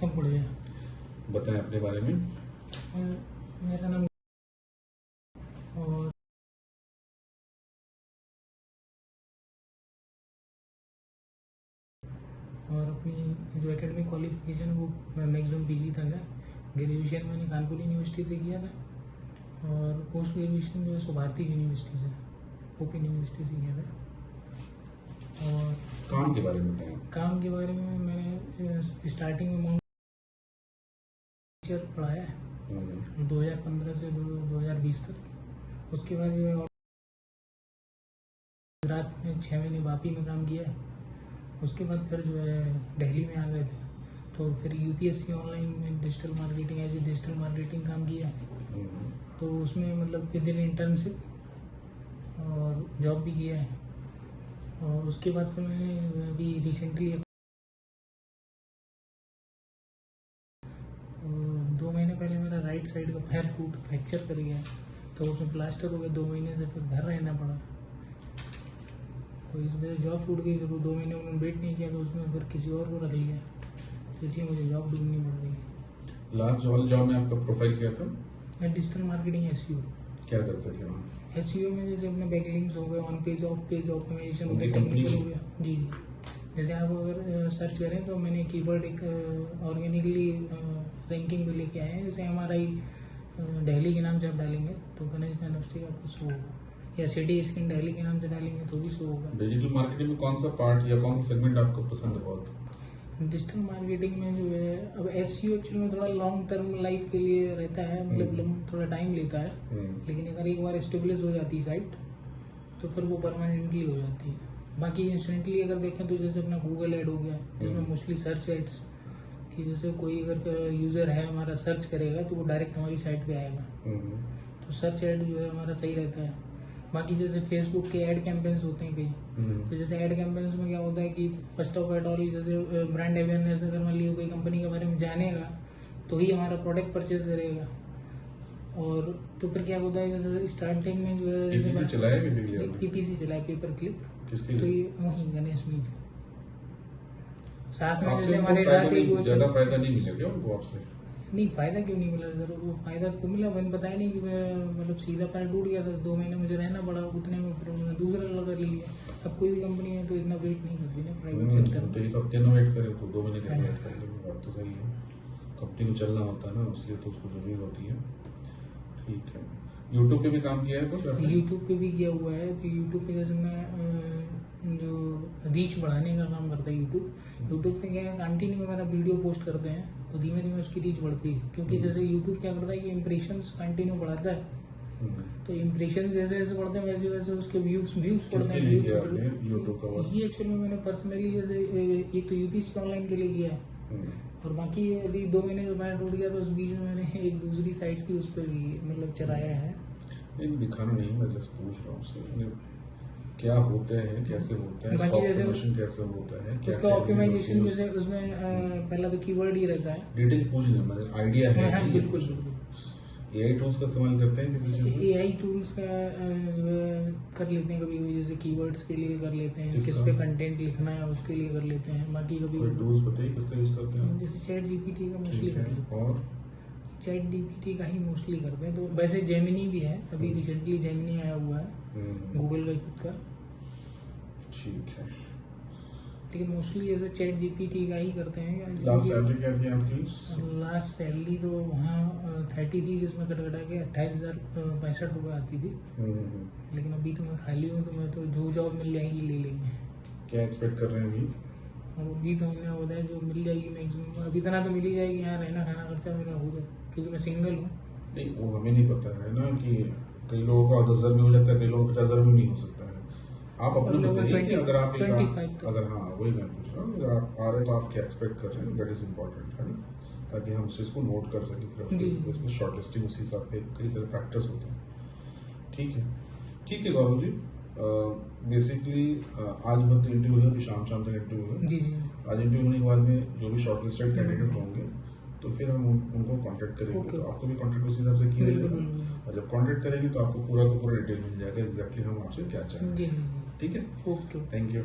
सब बढ़िया। बताएं अपने बारे में। मेरा नाम और अपनी जो एकेडमिक क्वालिफिकेशन है वो मैक्सिमम पीजी तक है। ग्रेजुएशन मैंने कानपुर यूनिवर्सिटी से किया था और पोस्ट ग्रेजुएशन जो है सो भारती यूनिवर्सिटी से, ओपन यूनिवर्सिटी से किया था। और काम के बारे में बताएं। काम के बारे में मैंने स्टार्टिंग में टीचर पढ़ाया है 2015 से 2020 तक। उसके बाद जो है गुजरात में 6 महीने वापी में काम किया है। उसके बाद फिर जो है दिल्ली में आ गए थे, तो फिर यूपीएससी ऑनलाइन में digital marketing as a digital marketing काम किया है। तो उसमें मतलब विद इन इंटर्नशिप और जॉब भी किया है। और उसके बाद फिर मैंने अभी रिसेंटली 2 महीने पहले मेरा राइट साइड का पैर टूट फ्रैक्चर कर गया, तो उसमें प्लास्टर हो गया। 2 महीने से फिर घर रहना पड़ा, तो इस वजह से जॉब छूट गई। जब 2 महीने उन्होंने वेट नहीं किया तो उसमें फिर किसी और को रख लिया, तो इसलिए मुझे जॉब ढूंढनी पड़ गई। लास्ट जॉब में आपका प्रोफाइल क्या था? मैं डिजिटल मार्केटिंग एसईओ क्या करते थे वहाँ? एसईओ में जैसे अपने बैकलिंक्स हो गए, on page off page optimisation हो गया, कंपनी टेक्निकल हो गया। जी, जैसे आप अगर सर्च करें तो मैंने कीवर्ड एक ऑर्गेनिकली रैंकिंग पे लेके आए हैं। जैसे एमआरआई दिल्ली के नाम से आप डालेंगे तो गणेश डायग्नोस्टिक आपको शो होगा, या सिटी स्कैन दिल्ली के नाम से डालेंगे तो भी शो होगा। डिजिटल मार्केटिंग में कौन सा पार्ट या कौन सा सेगमेंट आपको पसंद है बहुत? डिजिटल मार्केटिंग में जो है अब एसईओ एक्चुअली में थोड़ा लॉन्ग टर्म लाइफ के लिए रहता है, मतलब थोड़ा टाइम लेता है। लेकिन अगर एक बार एस्टेब्लिश हो जाती है साइट तो फिर वो परमानेंटली हो जाती है। बाकी इंस्टेंटली अगर देखें तो जैसे अपना गूगल एड हो गया, जिसमें मोस्टली सर्च एड्स कि जैसे कोई अगर यूजर है हमारा सर्च करेगा तो वो डायरेक्ट हमारी साइट पे आएगा, तो सर्च एड जो है हमारा सही रहता है। बाकी जैसे फेसबुक के ऐड कैंपेन्स होते हैं कई, तो जैसे ऐड कैंपेन्स में क्या होता है कि फर्स्ट ऑफ ऑल जैसे ब्रांड अवेयरनेस, अगर मान लीजिए कोई कंपनी के बारे में जानेगा तो ही हमारा प्रोडक्ट परचेज करेगा। और तो फिर क्या होता है जैसे स्टार्टिंग में जो है पीपीसी चलाया, पीपीसी चलाया, पेपर क्लिक। किसके तो लिए? ये वही गणेश मीट साथ में जैसे आपसे हमारे ज्यादा फायदा नहीं मिला क्या उनको आपसे? नहीं, फायदा क्यों नहीं मिला सर? वो फायदा तो मिला, मैंने बताया नहीं कि मैं मतलब सीधा पैर टूट गया था, 2 महीने मुझे रहना पड़ा, उतने में फिर उन्होंने दूसरा लगा लिया। अब कोई भी कंपनी है तो इतना वेट नहीं करती ना प्राइवेट सेक्टर में। तो एक हफ्ते में वेट करे तो 2 महीने कैसे वेट कर लेंगे? बात तो सही है, कंपनी को चलना होता है ना, उसलिए तो उसको जरूरी होती है। ठीक है। यूट्यूब पे भी काम किया है कुछ? यूट्यूब पे भी किया हुआ है। तो यूट्यूब पे जैसे मैं जो रीच बढ़ाने का काम करता है यूट्यूब पे क्या है, कंटिन्यू हमारा वीडियो पोस्ट करते हैं तो धीमे धीमे उसकी रीच बढ़ती है। क्योंकि जैसे यूट्यूब क्या करता है कि इम्प्रेशंस कंटिन्यू बढ़ाता है, तो इम्प्रेशन जैसे जैसे बढ़ते हैं वैसे वैसे उसके व्यूज बढ़ते हैं। यूट्यूब का ये एक्चुअली मैंने पर्सनली जैसे एक तो यूपीएससी ऑनलाइन के लिए किया है, और बाकी अभी 2 महीने जो पैर टूट गया तो उस बीच में मैंने एक दूसरी साइट थी उस पर भी मतलब चलाया है। नहीं दिखाना नहीं, मैं जस्ट पूछ रहा हूँ क्या होते हैं, कैसे होता है, बाकी जैसे कैसे होता है, उसका ऑप्टिमाइजेशन जैसे उसमें पहला तो कीवर्ड ही रहता है। डिटेल पूछ लेना, मतलब आइडिया है। हाँ, बिल्कुल। एआई टूल्स का इस्तेमाल करते हैं किसी चीज में? एआई टूल्स का कर लेते हैं कभी कभी, जैसे कीवर्ड्स के लिए कर लेते हैं, किस पे कंटेंट लिखना है उसके लिए कर लेते हैं। बाकी कभी कोई टूल्स बताइए किसका यूज करते हैं? जैसे चैट जीपीटी का मोस्टली करते हैं, और चैट जीपीटी का ही मोस्टली करते हैं। तो वैसे जेमिनी भी है, अभी रिसेंटली जेमिनी आया हुआ है गूगल का खुद का। ठीक है, लेकिन मोस्टली जैसे चैट जीपीटी का ही करते हैं। लास्ट सैलरी क्या थी आपकी? लास्ट सैलरी तो वहाँ 30 थी, जिसमें कट के 28,065 रुपये आती थी। लेकिन अभी तो मैं खाली हूँ, तो मैं तो जो जॉब मिल जाएगी ले लेंगे। क्या एक्सपेक्ट कर रहे हैं अभी? और अभी तो हमने होता है जो मिल जाएगी मैक्सिमम, अभी इतना तो मिल ही जाएगी। यहाँ रहना खाना खर्चा मेरा हो जाए, क्योंकि मैं सिंगल हूँ। नहीं वो हमें नहीं पता है ना कि कई लोगों का 10,000 में हो जाता है, कई लोगों को 50,000 में नहीं हो सकता है। आप अपने बताइए कि अगर आप अगर हाँ वही मैं पूछ रहा हूँ, अगर आप आ रहे हैं तो आप क्या एक्सपेक्ट कर रहे हैं, दैट इज इम्पोर्टेंट है ना, ताकि हम इसको नोट कर सकें। फिर उसमें शॉर्ट लिस्टिंग उसी हिसाब से कई सारे फैक्टर्स होते हैं। ठीक है गौरव जी, बेसिकली आज बस इंटरव्यू है, अभी शाम तक इंटरव्यू है। जी। आज इंटरव्यू होने के बाद में जो भी शॉर्ट लिस्टेड कैंडिडेट होंगे तो फिर हम उनको कांटेक्ट करेंगे। तो आपको भी कांटेक्ट उस हिसाब से किया जाएगा, और जब कांटेक्ट करेंगे तो आपको पूरा का पूरा डिटेल मिल जाएगा एग्जैक्टली हम आपसे क्या चाहेंगे। ठीक है, ओके, थैंक यू।